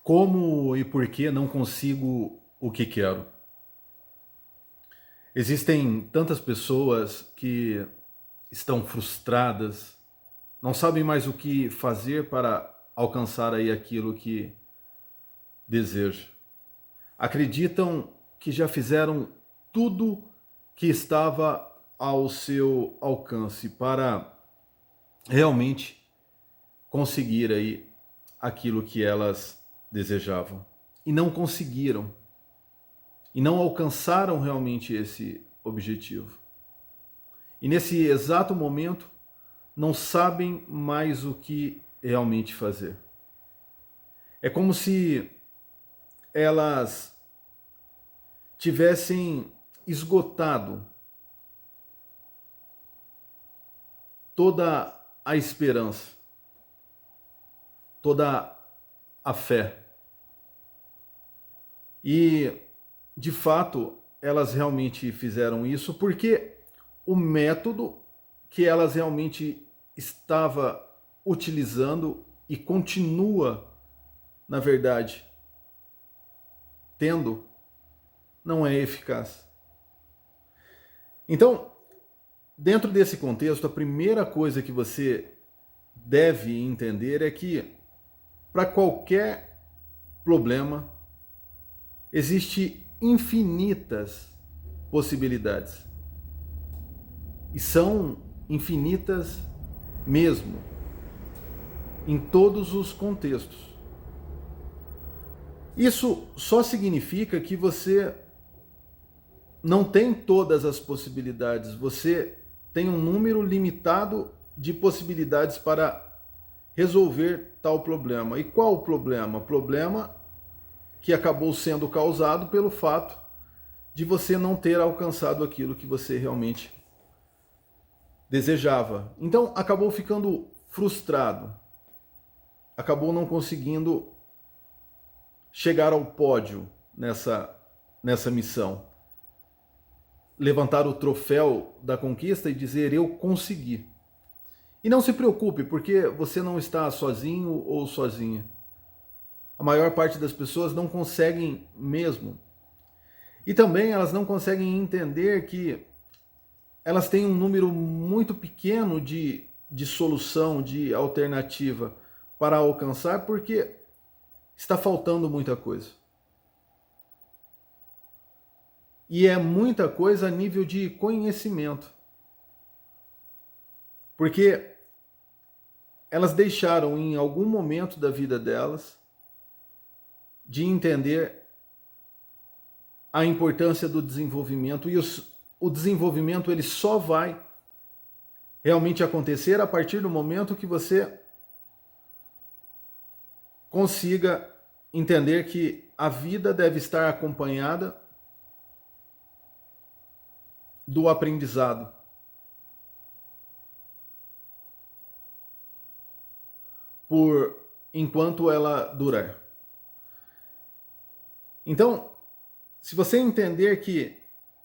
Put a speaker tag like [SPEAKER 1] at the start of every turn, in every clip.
[SPEAKER 1] Como e por que não consigo o que quero? Existem tantas pessoas que estão frustradas, não sabem mais o que fazer para alcançar aí aquilo que desejam. Acreditam que já fizeram tudo que estava ao seu alcance para realmente conseguir aí aquilo que elas desejavam e não conseguiram. E não alcançaram realmente esse objetivo. E nesse exato momento não sabem mais o que realmente fazer. É como se elas tivessem esgotado toda a esperança, toda a fé. E, de fato, elas realmente fizeram isso porque o método que elas realmente estava utilizando e continua, na verdade, tendo, não é eficaz. Então, dentro desse contexto, a primeira coisa que você deve entender é que para qualquer problema existe infinitas possibilidades. E são infinitas mesmo, em todos os contextos. Isso só significa que você não tem todas as possibilidades, você tem um número limitado de possibilidades para resolver tal problema. E qual o problema? O problema que acabou sendo causado pelo fato de você não ter alcançado aquilo que você realmente desejava. Então acabou ficando frustrado, acabou não conseguindo chegar ao pódio nessa missão. Levantar o troféu da conquista e dizer eu consegui. E não se preocupe, porque você não está sozinho ou sozinha. A maior parte das pessoas não conseguem mesmo. E também elas não conseguem entender que elas têm um número muito pequeno de solução, de alternativa para alcançar, porque está faltando muita coisa. E é muita coisa a nível de conhecimento. Porque elas deixaram em algum momento da vida delas de entender a importância do desenvolvimento e o desenvolvimento ele só vai realmente acontecer a partir do momento que você consiga entender que a vida deve estar acompanhada do aprendizado. Por enquanto ela durar. Então, se você entender que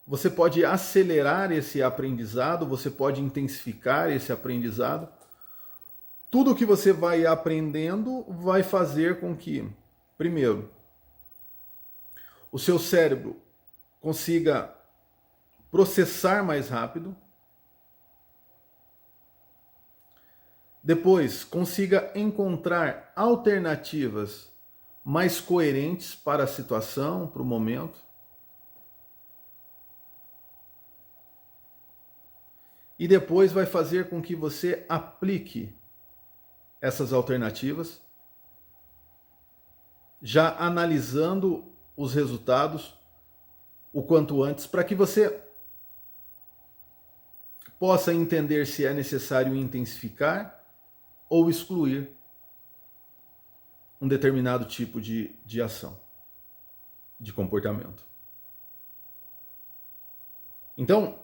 [SPEAKER 1] você pode acelerar esse aprendizado, você pode intensificar esse aprendizado, tudo que você vai aprendendo vai fazer com que, primeiro, o seu cérebro consiga processar mais rápido, depois consiga encontrar alternativas mais coerentes para a situação, para o momento, e depois vai fazer com que você aplique essas alternativas, já analisando os resultados o quanto antes, para que você possa entender se é necessário intensificar ou excluir um determinado tipo de ação, de comportamento. Então,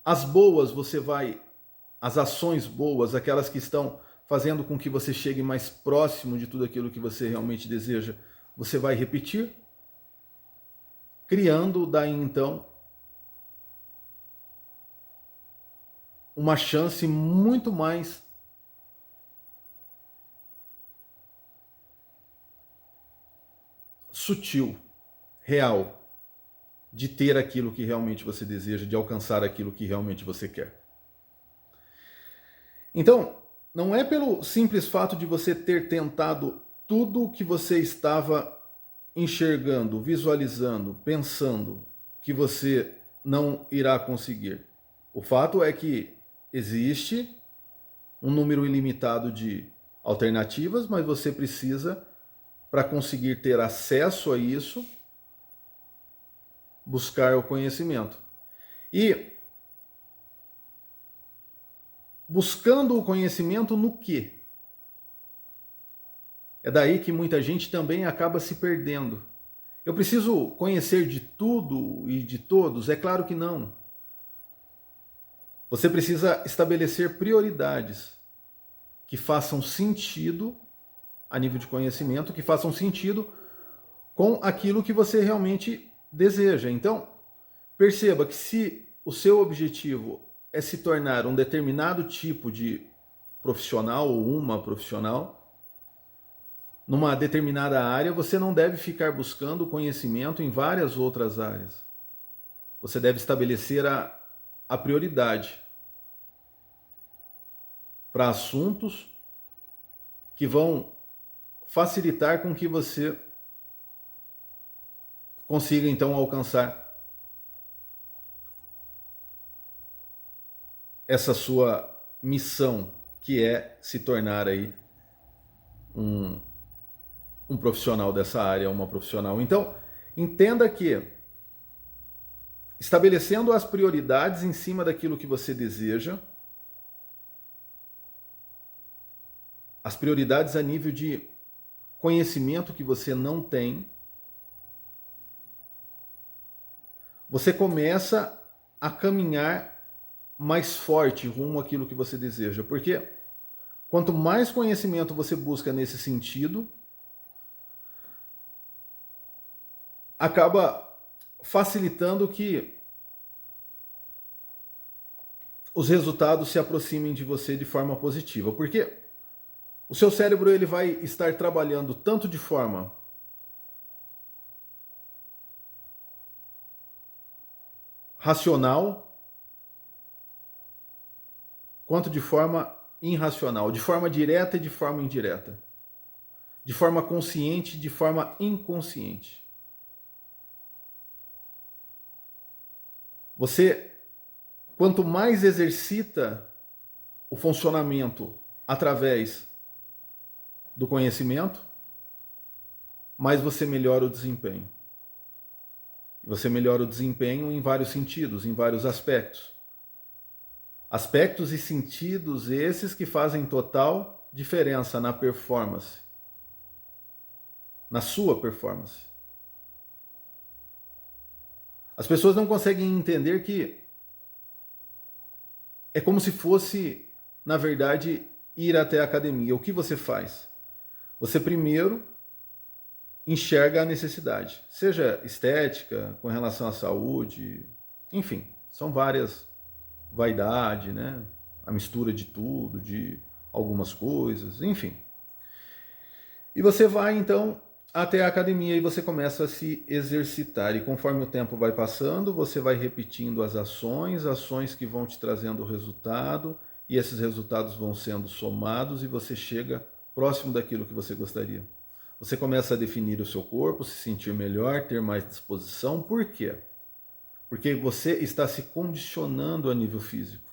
[SPEAKER 1] as boas você vai, as ações boas, aquelas que estão fazendo com que você chegue mais próximo de tudo aquilo que você realmente deseja, você vai repetir, criando daí então uma chance muito sutil, real, de ter aquilo que realmente você deseja, de alcançar aquilo que realmente você quer. Então, não é pelo simples fato de você ter tentado tudo o que você estava enxergando, visualizando, pensando, que você não irá conseguir. O fato é que existe um número ilimitado de alternativas, mas você precisa, para conseguir ter acesso a isso, buscar o conhecimento. E buscando o conhecimento no quê? É daí que muita gente também acaba se perdendo. Eu preciso conhecer de tudo e de todos? É claro que não. Você precisa estabelecer prioridades que façam sentido a nível de conhecimento, que façam sentido com aquilo que você realmente deseja. Então, perceba que se o seu objetivo é se tornar um determinado tipo de profissional ou uma profissional, numa determinada área, você não deve ficar buscando conhecimento em várias outras áreas. Você deve estabelecer a prioridade para assuntos que vão facilitar com que você consiga então alcançar essa sua missão, que é se tornar aí um profissional dessa área, uma profissional. Então, entenda que estabelecendo as prioridades em cima daquilo que você deseja, as prioridades a nível de conhecimento que você não tem, você começa a caminhar mais forte rumo àquilo que você deseja. Porque quanto mais conhecimento você busca nesse sentido, acaba facilitando que os resultados se aproximem de você de forma positiva. Porque o seu cérebro ele vai estar trabalhando tanto de forma racional quanto de forma irracional, de forma direta e de forma indireta, de forma consciente e de forma inconsciente. Você, quanto mais exercita o funcionamento através do conhecimento, mais você melhora o desempenho. E você melhora o desempenho em vários sentidos, em vários aspectos. Aspectos e sentidos esses que fazem total diferença na performance, na sua performance. As pessoas não conseguem entender que é como se fosse, na verdade, ir até a academia. O que você faz? Você primeiro enxerga a necessidade, seja estética, com relação à saúde, enfim, são várias, vaidade, né? A mistura de tudo, de algumas coisas, enfim. E você vai então até a academia e você começa a se exercitar. E conforme o tempo vai passando, você vai repetindo as ações que vão te trazendo o resultado, e esses resultados vão sendo somados e você chega próximo daquilo que você gostaria. Você começa a definir o seu corpo, se sentir melhor, ter mais disposição. Por quê? Porque você está se condicionando a nível físico.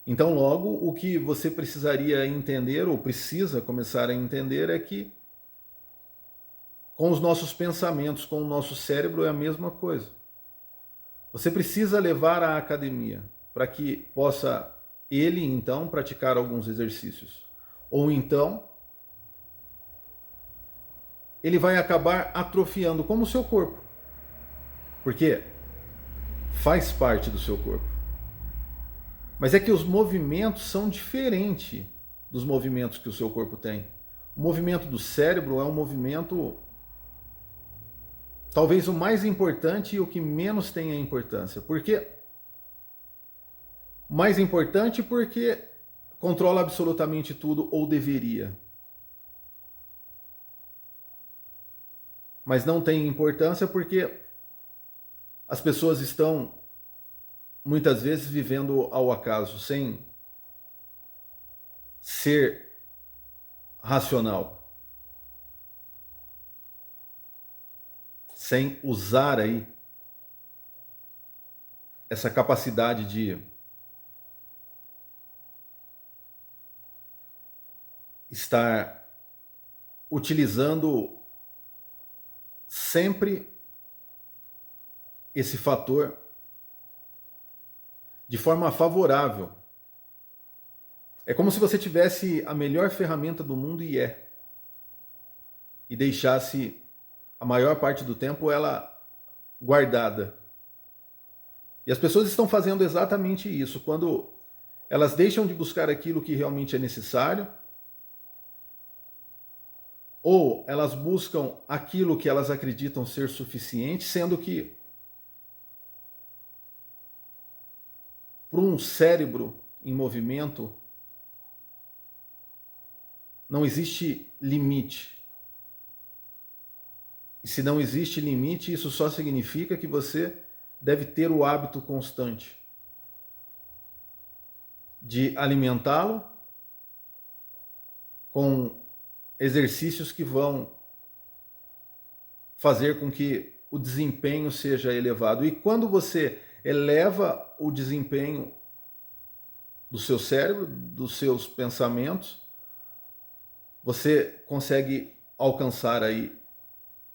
[SPEAKER 1] Então, logo, o que você precisaria entender, ou precisa começar a entender, é que com os nossos pensamentos, com o nosso cérebro, é a mesma coisa. Você precisa levar à academia para que possa ele, então, praticar alguns exercícios. Ou então, ele vai acabar atrofiando como o seu corpo. Porque faz parte do seu corpo. Mas é que os movimentos são diferentes dos movimentos que o seu corpo tem. O movimento do cérebro é um movimento talvez o mais importante e o que menos tem a importância. Por quê? Mais importante porque controla absolutamente tudo, ou deveria. mas não tem importância porque as pessoas estão muitas vezes vivendo ao acaso, sem ser racional, sem usar aí essa capacidade de estar utilizando sempre esse fator de forma favorável. É como se você tivesse a melhor ferramenta do mundo e deixasse a maior parte do tempo ela guardada. E as pessoas estão fazendo exatamente isso. Quando elas deixam de buscar aquilo que realmente é necessário, ou elas buscam aquilo que elas acreditam ser suficiente, sendo que para um cérebro em movimento não existe limite. E se não existe limite, isso só significa que você deve ter o hábito constante de alimentá-lo com exercícios que vão fazer com que o desempenho seja elevado. E quando você eleva o desempenho do seu cérebro, dos seus pensamentos, você consegue alcançar aí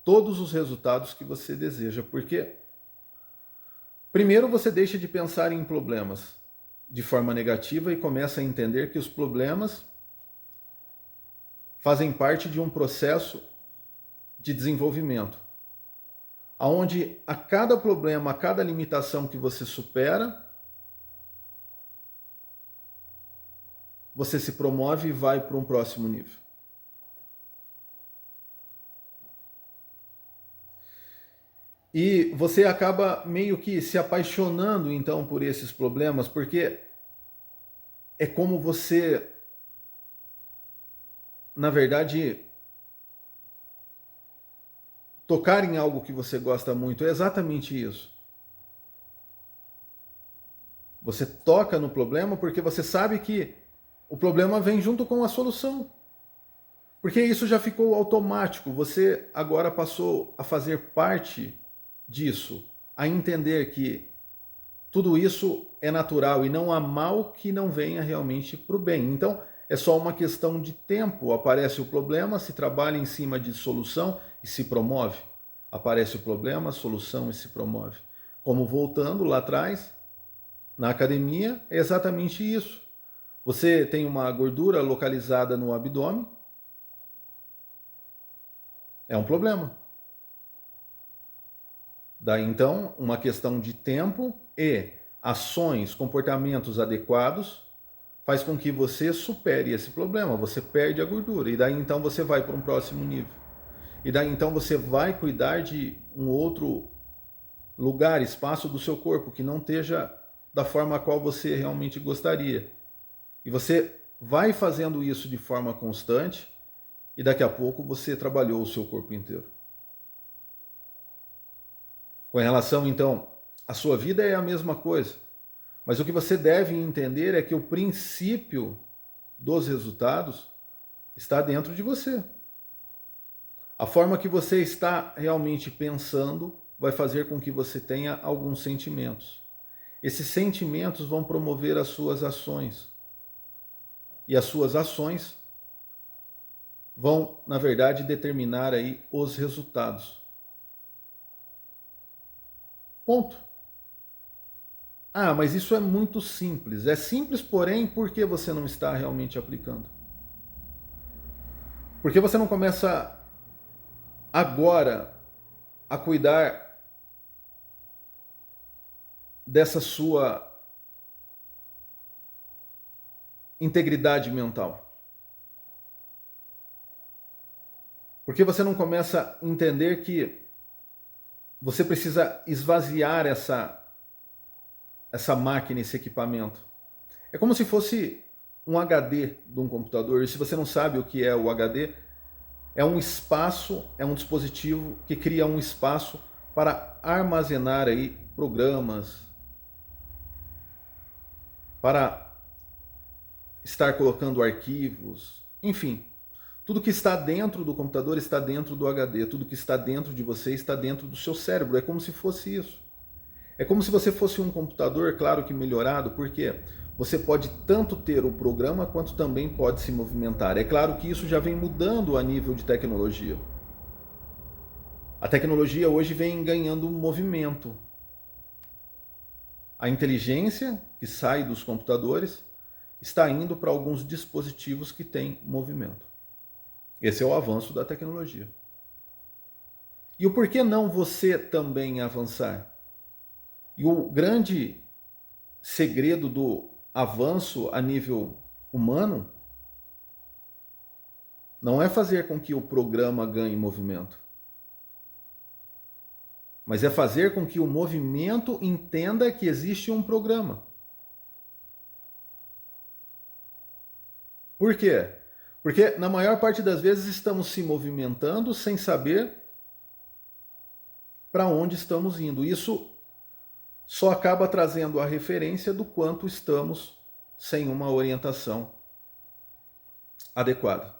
[SPEAKER 1] todos os resultados que você deseja. Porque primeiro você deixa de pensar em problemas de forma negativa e começa a entender que os problemas fazem parte de um processo de desenvolvimento, onde a cada problema, a cada limitação que você supera, você se promove e vai para um próximo nível. E você acaba meio que se apaixonando então por esses problemas, porque é como você, na verdade, tocar em algo que você gosta muito. É exatamente isso. Você toca no problema porque você sabe que o problema vem junto com a solução. Porque isso já ficou automático. Você agora passou a fazer parte disso, a entender que tudo isso é natural e não há mal que não venha realmente para o bem. Então, é só uma questão de tempo. Aparece o problema, se trabalha em cima de solução e se promove. Aparece o problema, solução e se promove. Como voltando lá atrás, na academia, é exatamente isso. Você tem uma gordura localizada no abdômen, é um problema. Daí então, uma questão de tempo e ações, comportamentos adequados faz com que você supere esse problema, você perde a gordura e daí então você vai para um próximo nível. E daí então você vai cuidar de um outro lugar, espaço do seu corpo que não esteja da forma a qual você realmente gostaria. E você vai fazendo isso de forma constante e daqui a pouco você trabalhou o seu corpo inteiro. Com relação, então, à sua vida é a mesma coisa. Mas o que você deve entender é que o princípio dos resultados está dentro de você. A forma que você está realmente pensando vai fazer com que você tenha alguns sentimentos. Esses sentimentos vão promover as suas ações. E as suas ações vão, na verdade, determinar aí os resultados. Ponto. Ah, mas isso é muito simples. É simples, porém, por que você não está realmente aplicando? Por que você não começa agora a cuidar dessa sua integridade mental? Por que você não começa a entender que você precisa esvaziar essa máquina, esse equipamento? É como se fosse um HD de um computador. E se você não sabe o que é o HD, é um espaço, é um dispositivo que cria um espaço para armazenar aí programas, para estar colocando arquivos, enfim. Tudo que está dentro do computador está dentro do HD, tudo que está dentro de você está dentro do seu cérebro, é como se fosse isso. É como se você fosse um computador, claro que melhorado, porque você pode tanto ter o programa quanto também pode se movimentar. É claro que isso já vem mudando a nível de tecnologia. A tecnologia hoje vem ganhando movimento. A inteligência que sai dos computadores está indo para alguns dispositivos que têm movimento. Esse é o avanço da tecnologia. E o porquê não você também avançar? E o grande segredo do avanço a nível humano não é fazer com que o programa ganhe movimento, mas é fazer com que o movimento entenda que existe um programa. Por quê? Porque na maior parte das vezes estamos se movimentando sem saber para onde estamos indo. Isso só acaba trazendo a referência do quanto estamos sem uma orientação adequada.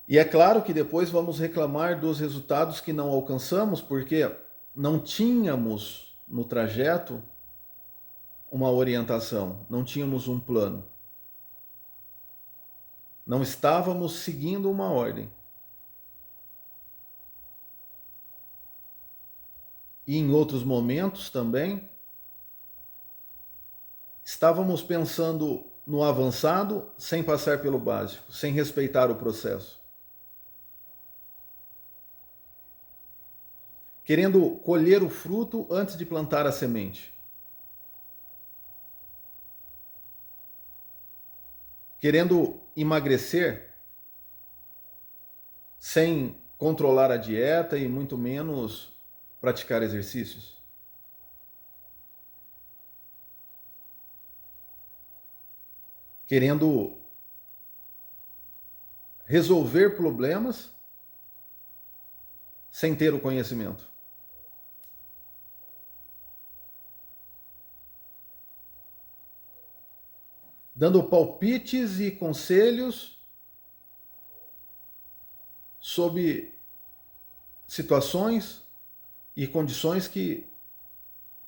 [SPEAKER 1] E é claro que depois vamos reclamar dos resultados que não alcançamos, porque não tínhamos no trajeto uma orientação, não tínhamos um plano. Não estávamos seguindo uma ordem. E em outros momentos também, estávamos pensando no avançado sem passar pelo básico, sem respeitar o processo. Querendo colher o fruto antes de plantar a semente. Querendo emagrecer sem controlar a dieta e muito menos praticar exercícios. Querendo resolver problemas sem ter o conhecimento. Dando palpites e conselhos sobre situações e condições que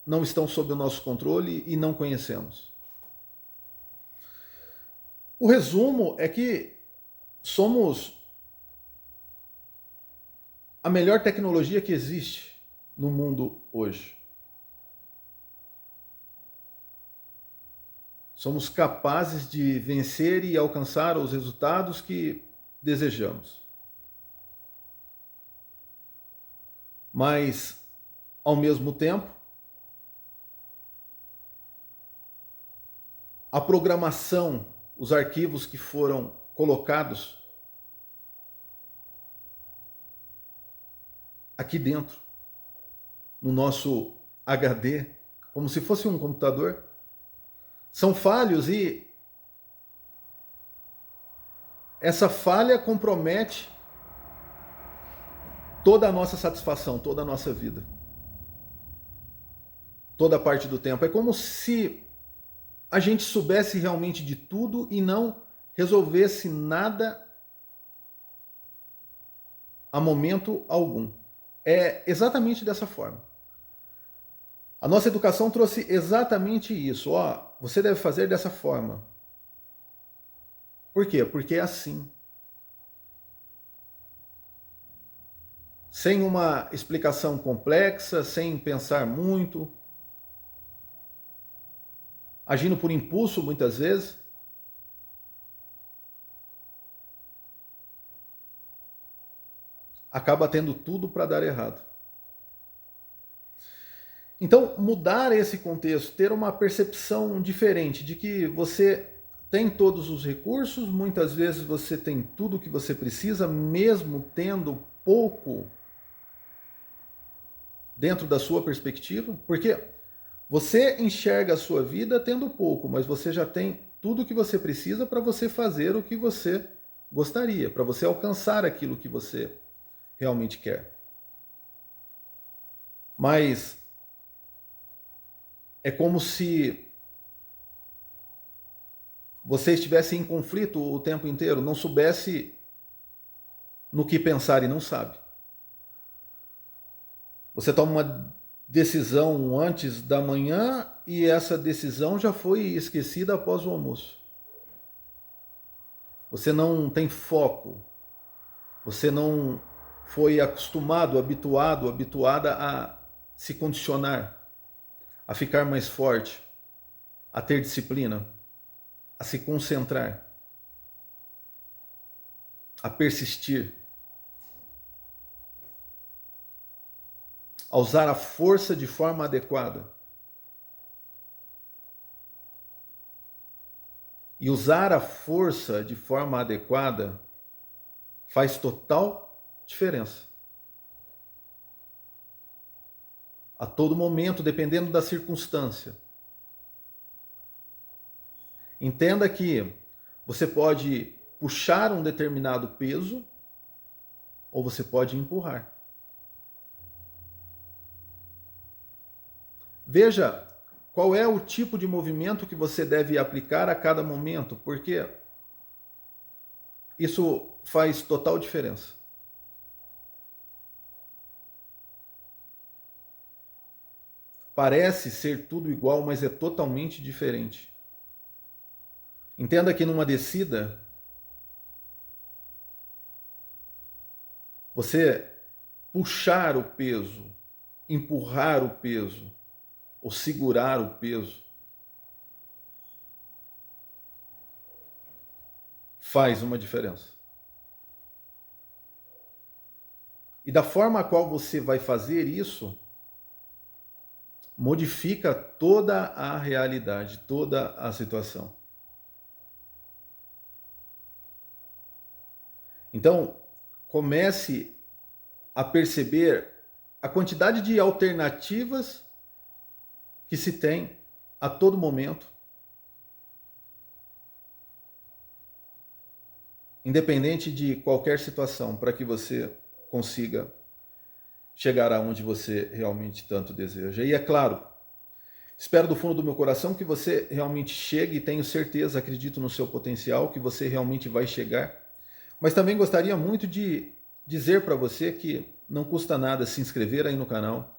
[SPEAKER 1] não estão sob o nosso controle e não conhecemos. O resumo é que somos a melhor tecnologia que existe no mundo hoje. Somos capazes de vencer e alcançar os resultados que desejamos. Mas, ao mesmo tempo, a programação, os arquivos que foram colocados aqui dentro, no nosso HD, como se fosse um computador, são falhos e essa falha compromete toda a nossa satisfação, toda a nossa vida. Toda a parte do tempo. É como se a gente soubesse realmente de tudo e não resolvesse nada a momento algum. É exatamente dessa forma. A nossa educação trouxe exatamente isso. Ó, você deve fazer dessa forma. Por quê? Porque é assim. Sem uma explicação complexa, sem pensar muito, agindo por impulso muitas vezes. Acaba tendo tudo para dar errado. Então, mudar esse contexto, ter uma percepção diferente de que você tem todos os recursos, muitas vezes você tem tudo o que você precisa, mesmo tendo pouco dentro da sua perspectiva, porque você enxerga a sua vida tendo pouco, mas você já tem tudo o que você precisa para você fazer o que você gostaria, para você alcançar aquilo que você realmente quer. Mas é como se você estivesse em conflito o tempo inteiro, não soubesse no que pensar e não sabe. Você toma uma decisão antes da manhã e essa decisão já foi esquecida após o almoço. Você não tem foco. Você não foi acostumado, habituado, habituada a se condicionar, a ficar mais forte, a ter disciplina, a se concentrar, a persistir, a usar a força de forma adequada. E usar a força de forma adequada faz total diferença. A todo momento, dependendo da circunstância. Entenda que você pode puxar um determinado peso ou você pode empurrar. Veja qual é o tipo de movimento que você deve aplicar a cada momento, porque isso faz total diferença. Parece ser tudo igual, mas é totalmente diferente. Entenda que numa descida, você puxar o peso, empurrar o peso, ou segurar o peso, faz uma diferença. E da forma a qual você vai fazer isso, modifica toda a realidade, toda a situação. Então, comece a perceber a quantidade de alternativas que se tem a todo momento, independente de qualquer situação, para que você consiga chegar aonde você realmente tanto deseja. E é claro, espero do fundo do meu coração que você realmente chegue e tenho certeza, acredito no seu potencial, que você realmente vai chegar. Mas também gostaria muito de dizer para você que não custa nada se inscrever aí no canal,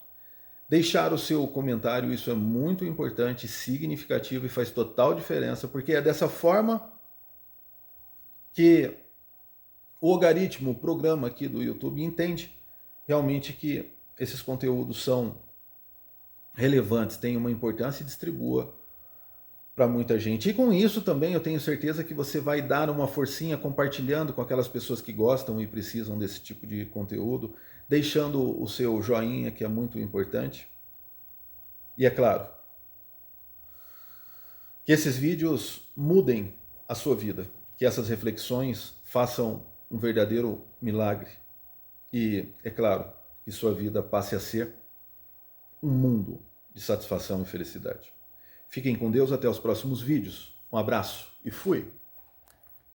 [SPEAKER 1] deixar o seu comentário, isso é muito importante, significativo e faz total diferença, porque é dessa forma que o algoritmo, o programa aqui do YouTube entende realmente que esses conteúdos são relevantes, têm uma importância e distribua para muita gente. E com isso também eu tenho certeza que você vai dar uma forcinha compartilhando com aquelas pessoas que gostam e precisam desse tipo de conteúdo, deixando o seu joinha, que é muito importante. E é claro, que esses vídeos mudem a sua vida, que essas reflexões façam um verdadeiro milagre. E, é claro, que sua vida passe a ser um mundo de satisfação e felicidade. Fiquem com Deus, até os próximos vídeos. Um abraço e fui!